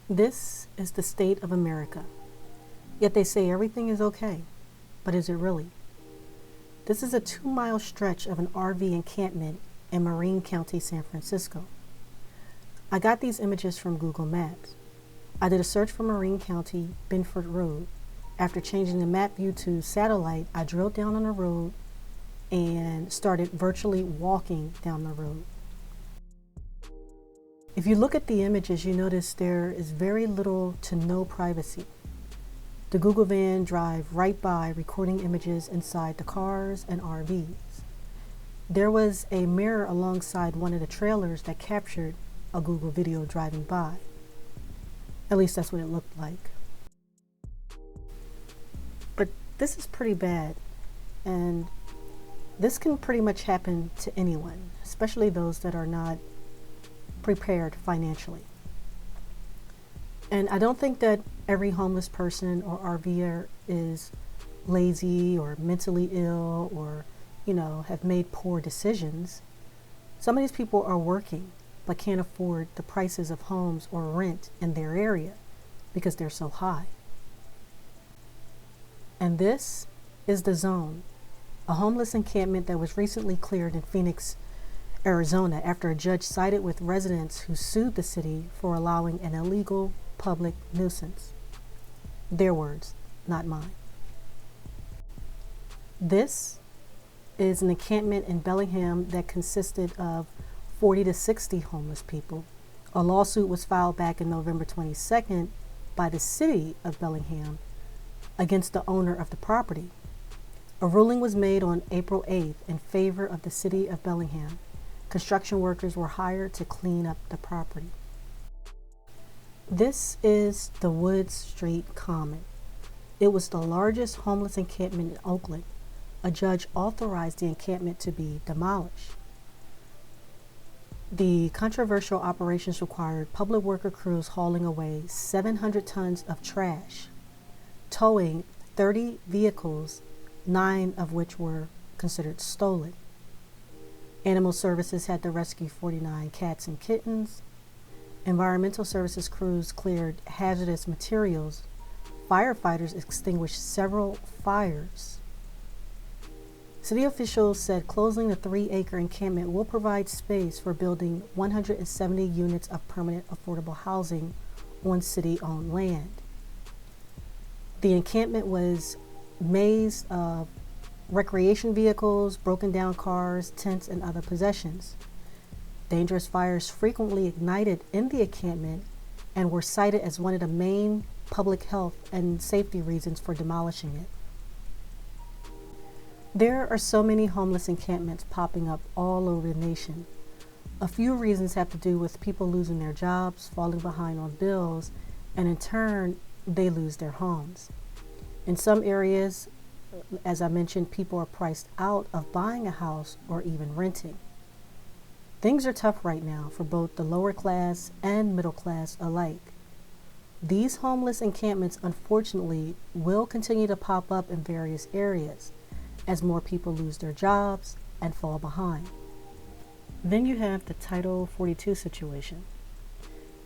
This is the state of America. Yet they say everything is okay. But is it really? This is a 2-mile stretch of an RV encampment in Marin County, San Francisco. I got these images from Google Maps. I did a search for Marin County, Benford Road. After changing the map view to satellite, I drilled down on the road and started virtually walking down the road. If you look at the images, you notice there is very little to no privacy. The Google van drive right by, recording images inside the cars and RVs. There was a mirror alongside one of the trailers that captured a Google video driving by. At least that's what it looked like. But this is pretty bad, and this can pretty much happen to anyone, especially those that are not prepared financially. And I don't think that every homeless person or RVer is lazy or mentally ill or, have made poor decisions. Some of these people are working but can't afford the prices of homes or rent in their area because they're so high. And this is The Zone, a homeless encampment that was recently cleared in Phoenix, Arizona, after a judge sided with residents who sued the city for allowing an illegal public nuisance. Their words, not mine. This is an encampment in Bellingham that consisted of 40 to 60 homeless people. A lawsuit was filed back in November 22nd by the city of Bellingham against the owner of the property. A ruling was made on April 8th in favor of the city of Bellingham. Construction workers were hired to clean up the property. This is the Wood Street Common. It was the largest homeless encampment in Oakland. A judge authorized the encampment to be demolished. The controversial operations required public worker crews hauling away 700 tons of trash, towing 30 vehicles, 9 of which were considered stolen. Animal Services had to rescue 49 cats and kittens. Environmental Services crews cleared hazardous materials. Firefighters extinguished several fires. City officials said closing the 3-acre encampment will provide space for building 170 units of permanent affordable housing on city-owned land. The encampment was mazed of recreation vehicles, broken down cars, tents, and other possessions. Dangerous fires frequently ignited in the encampment and were cited as one of the main public health and safety reasons for demolishing it. There are so many homeless encampments popping up all over the nation. A few reasons have to do with people losing their jobs, falling behind on bills, and in turn, they lose their homes. In some areas, as I mentioned, people are priced out of buying a house or even renting. Things are tough right now for both the lower class and middle class alike. These homeless encampments, unfortunately, will continue to pop up in various areas as more people lose their jobs and fall behind. Then you have the Title 42 situation.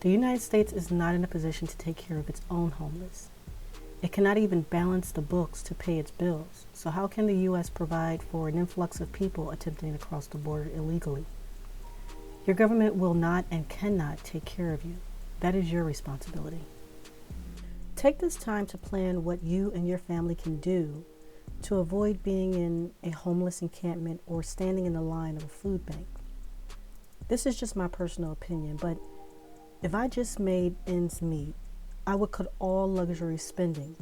The United States is not in a position to take care of its own homeless. It cannot even balance the books to pay its bills. So how can the U.S. provide for an influx of people attempting to cross the border illegally? Your government will not and cannot take care of you. That is your responsibility. Take this time to plan what you and your family can do to avoid being in a homeless encampment or standing in the line of a food bank. This is just my personal opinion, but if I just made ends meet, I would cut all luxury spending,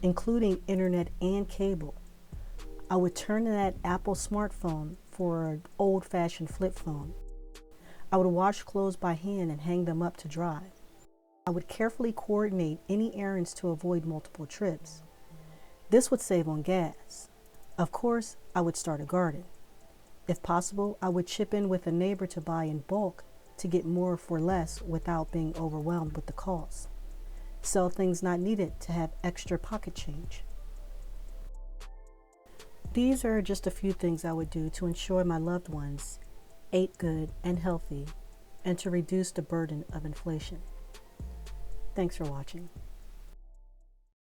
including internet and cable. I would turn to that Apple smartphone for an old-fashioned flip phone. I would wash clothes by hand and hang them up to dry. I would carefully coordinate any errands to avoid multiple trips. This would save on gas. Of course, I would start a garden. If possible, I would chip in with a neighbor to buy in bulk to get more for less without being overwhelmed with the cost. Sell things not needed to have extra pocket change. These are just a few things I would do to ensure my loved ones ate good and healthy and to reduce the burden of inflation. Thanks for watching.